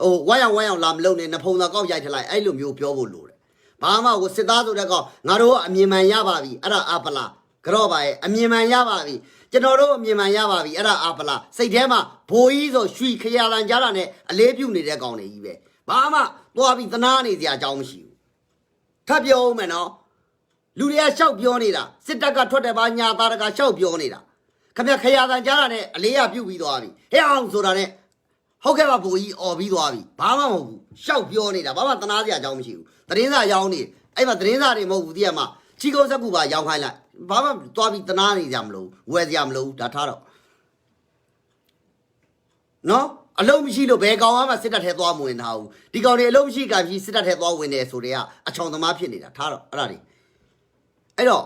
ဟိုဝိုင်းအောင်လာမလုပ်နဲ့နှဖုံသာကောက်ရိုက်ထလိုက်အဲ့လိုမျိုးပြောဖို့လိုတယ်ဘာမှကိုစစ်သားဆိုတဲ့ကောင်ငါတို့ကအမြင်မှန်ရပါပြီအဲ့ဒါအပလာကြော့ပါရဲ့အမြင်မှန်ရပါပြီကျွန်တော်တို့အမြင်မှန်ရပါပြီအဲ့ဒါအပလာစိတ်ထဲမှာဘိုးကြီးဆိုရွှီခရလန်ကြတာနဲ့အလေးပြုနေတဲ့ကောင်တွေကြီးပဲဘာမှသွားပြီးသနာနေစရာအကြောင်းမရှိဘူးထပ်ပြောဦးမယ်နော်လူတွေကရှောက်ပြောနေတာစစ်တပ်ကထွက်တယ်ပါညာသားတကရှောက်ပြောနေတာခင်ဗျခရလန်ကြတာနဲ့အလေးရပြုတ်ပြီးသွားပြီဟဲ့အောင်ဆိုတာနဲ့ဟုတ်ကဲ့ပါဘိုးကြီးអော်ပြီးသွားပြီဘာမှမဟုတ်ဘူးရှောက်ပြောနေတာဘာမှသနာစရာအကြောင်းမရှိဘူးသတင်းစာရောင်းနေအဲ့မှာသတင်းစာတွေမဟုတ်ဘူးတည်းမှာချီကုန်းစက်ကူပါရောင်းခိုင်းလိုက်ဘာမှသွားပြီးသနာနေကြမလို့ဝယ်စရာမလိုဒါထားတော့နော် အလုံးမရှိလို့ဘယ်ကောင်မှစစ်တပ်ထဲသွားမဝင်ထားဘူးဒီကောင်တွေအလုံးမရှိကပြီးစစ်တပ်ထဲသွားဝင်တယ်ဆိုတွေကအချောင်သမားဖြစ်နေတာထားတော့အဲ့ဒါတွေအဲ့တော့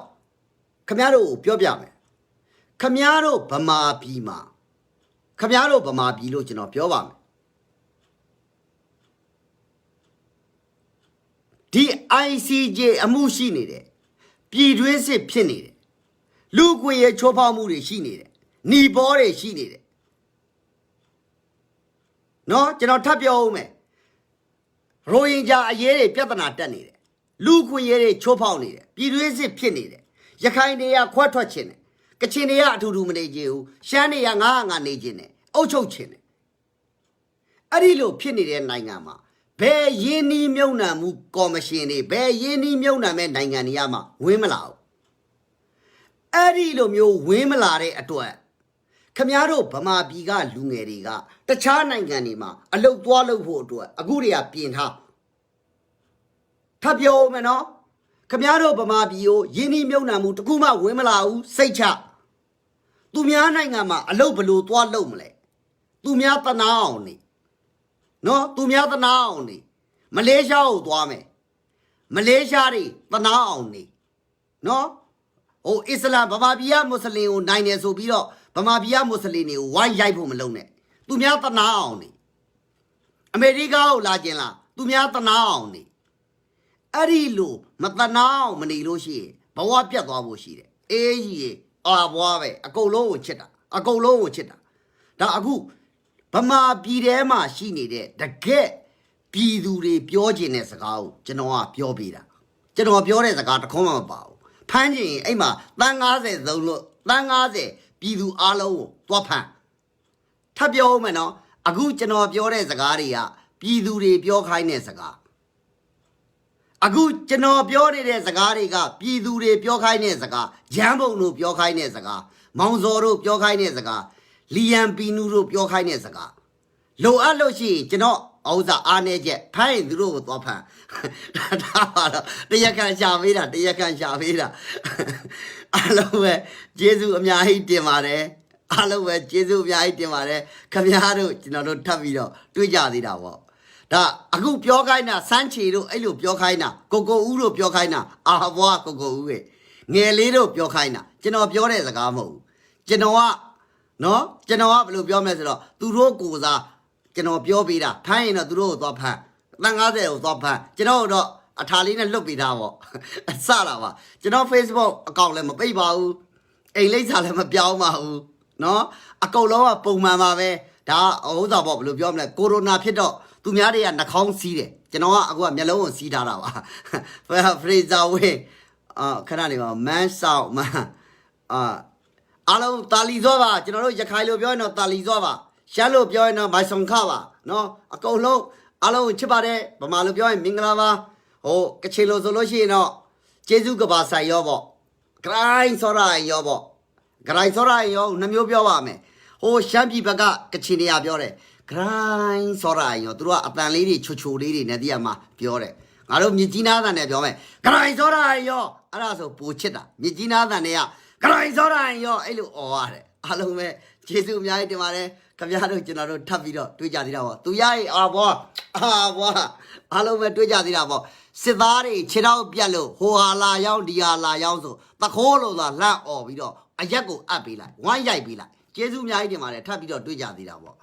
ခမရတို့ပြောပြမယ်ခမရတို့ဗမာပြည်မှာခမရတို့ဗမာပြည်လို့ကျွန်တော်ပြောပါမယ်ဒီ ICJ အမှုရှိနေတယ်ပြည်တွင်းစစ်ဖြစ်နေတယ်လူကွေရဲ့ချိုးဖောက်မှုတွေရှိနေတယ်หนีဘောတွေရှိနေတယ်နော်ကျွန်တော်ထပ်ပြောဦးမယ်ရိုဟင်ဂျာအရေးတွေပြဿနာတက်နေတယ်လူခွင့်ရေးတွေချိုးဖောက်နေတယ်ပြည်တွင်းစစ်ဖြစ်နေတယ်ရခိုင်တွေကခွဲထွက်ခြင်းတယ်ကချင်တွေကအထူတူမနေကြဘူးရှမ်းတွေကငါနေခြင်းတယ်အုတ်ချုပ်ခြင်းတယ်အဲ့ဒီလိုဖြစ်နေတဲ့နိုင်ငံမှာဘယ်ရင်းနှီးမြုံနှံမှုကော်မရှင်တွေဘယ်ရင်းနှီးမြုံနှံမဲ့နိုင်ငံတွေကမှဝင်းမလာဘူးအဲ့ဒီလိုမျိုးဝင်းမလာတဲ့အတွက်ခမရတို့ဗမာပြည်ကလူငယ်တွေကတခြားနိုင်ငံတွေမှာအလုတ်သွားလုပ်ဖို့အတွက်အခုတွေကပြင်ထားထပ်ပြောမယ်နော်ခမရတို့ဗမာပြည်ကိုယင်းနှီးမြုံနှံမှုတခုမှဝင်မလာဘူးစိတ်ချသူများနိုင်ငံမှာအလုတ်ဘလို့သွားလုပ်မလဲသူများတနာအောင်နေနော်သူများတနာအောင်နေမလေးရှားကိုသွားမယ်မလေးရှားတွေတနာအောင်နေနော်ဟိုအစ္စလာမ်ဗမာပြည်ကမွတ်စလင်ကိုနိုင်တယ်ဆိုပြီးတော့ဗမာပြည်ကမွတ်စလင်တွေကိုဝိုင်းရိုက်ဖို့မလုပ်နဲ့သူများတနာအောင်နေအမေရိကကိုလာကျင်လားသူများတနာအောင်နေအဲ့ဒီလိုမတနာအောင်မနေလို့ရှိရင်ဘဝပြတ်သွားဖို့ရှိတယ်အေးကြီးရေအာဘွားပဲအကုန်လုံးကိုချစ်တာအကုန်လုံးကိုချစ်တာဒါအခုဗမာပြည်ထဲမှာရှိနေတဲ့တကက်ပြည်သူတွေပြောခြင်းတဲ့စကားကိုကျွန်တော်ကပြောပေးတာကျွန်တော်ပြောတဲ့စကားတခွန်းမှမပါဘူးဖမ်းခြင်းအဲ့မှာတန်း90သုံးလို့တန်း90ပြည်သူအားလုံးကိုသွားဖမ်းထပ်ပြောဦးမယ်နော်အခုကျွန်တော်ပြောတဲ့စကားတွေကပြည်သူတွေပြောခိုင်းတဲ့စကားအခုကျွန်တော်ပြောနေတဲ့စကားတွေကပြည်သူတွေပြောခိုင်းတဲ့စကားဂျမ်းဘုံတို့ပြောခိုင်းတဲ့စကားမောင်စော်တို့ပြောခိုင်းတဲ့စကားလီယန်ပီနူတို့ပြောခိုင်းတဲ့စကားလိုအပ်လို့ရှိရင်ကျွန်တော်ဥစ္စာအားနေချက်ဖမ်းရင်သူတို့ကိုသွားဖမ်းဒါပါတော့တရားခံရှာပေးတာတရားခံရှာပေးတာအားလုံးပဲကျေးဇူးအများကြီးတင်ပါတယ်အားလုံးပဲကျေးဇူးအများကြီးတင်ပါတယ်ခင်ဗျားတို့ကျွန်တော်တို့ထပ်ပြီးတော့တွေ့ကြသေးတာပေါ့ဒါအခုပြောခိုင်းတာစမ်းချီတို့အဲ့လိုပြောခိုင်းတာကိုကိုဦးတို့ပြောခိုင်းတာအာဘွားကိုကိုဦးရဲ့ငယ်လေးတို့ပြောခိုင်းတာကျွန်တော်ပြောတဲ့စကားမဟုတ်ဘူးကျွန်တော်ကနော်ကျွန်တော်ကဘယ်လိုပြောမလဲဆိုတော့သူတို့ကိုစားကျွန်တော်ပြောပေးတာဖမ်းရင်တော့သူတို့ကိုသွားဖမ်းတန်90ကိုသွားဖမ်းကျွန်တော်တော့အထာလေးနဲ့လွတ်ပေးတာပေါ့အစလာပါကျွန်တော် Facebook အကောင့်လည်းမပိတ်ပါဘူးအိမ်လိပ်စာလည်းမပြောင်းပါဘူးနော်အကုန်လုံးကပုံမှန်ပါပဲဒါဥစ္စာပေါ့ဘယ်လိုပြောမလဲကိုရိုနာဖြစ်တော့သူများတွေကနှာခေါင်းစီးတယ်ကျွန်တော်ကအခုကမျက်လုံးကိုစီးထားတာပါဖရေဇာဝင်းခဏနေပါမန်းဆောင်မအားလုံးတာလီစောပါကျွန်တော်တို့ရခိုင်လိုပြောရင်တော့တာလီစောပါရှမ်းလိုပြောရင်တော့မိုင်ဆောင်ခပါနော်အကုန်လုံးအားလုံးချစ်ပါတယ်ဗမာလိုပြောရင်မင်္ဂလာပါဟိုကချင်လိုဆိုလို့ရှိရင်တော့ကျေးဇူးကပါဆိုင်ရောပေါ့ဂရိုင်းစောရရောပေါ့ဂရိုင်းစောရရောနှမျိုးပြောပါမယ်ဟိုရှမ်းပြည်ဘက်ကကချင်နေရပြောတယ်ဂရိုင်းစောရရောသူတို့ကအတန်လေးတွေချိုလေးတွေနဲ့တည်းကမှပြောတယ်ငါတို့မြစ်ကြီးနားတန်နဲ့ပြောမယ်ဂရိုင်းစောရရောအဲ့ဒါဆိုပူချစ်တာမြစ်ကြီးနားတန်တွေကဂရိုင်းစောရရောအဲ့လိုអော်ရတယ်အားလုံးပဲကျေးဇူးအများကြီးတင်ပါတယ်ခင်ဗျားတို့ကျွန်တော်တို့ထပ်ပြီးတော့တွေ့ကြသေးတာပေါ့သူရရဲ့အာဘွားအားလုံးပဲတွေ့ကြသေးတာပေါ့စစ်သားတွေခြေထောက်ပြတ်လို့ဟိုဟာလာရောက်ဒီဟာလာရောက်ဆိုတခိုးလို့သာလှန့်អော်ပြီးတော့အရက်ကိုအပ်ပေးလိုက်ဝိုင်းရိုက်ပေးလိုက်ကျေးဇူးအများကြီးတင်ပါတယ်ထပ်ပြီးတော့တွေ့ကြသေးတာပေါ့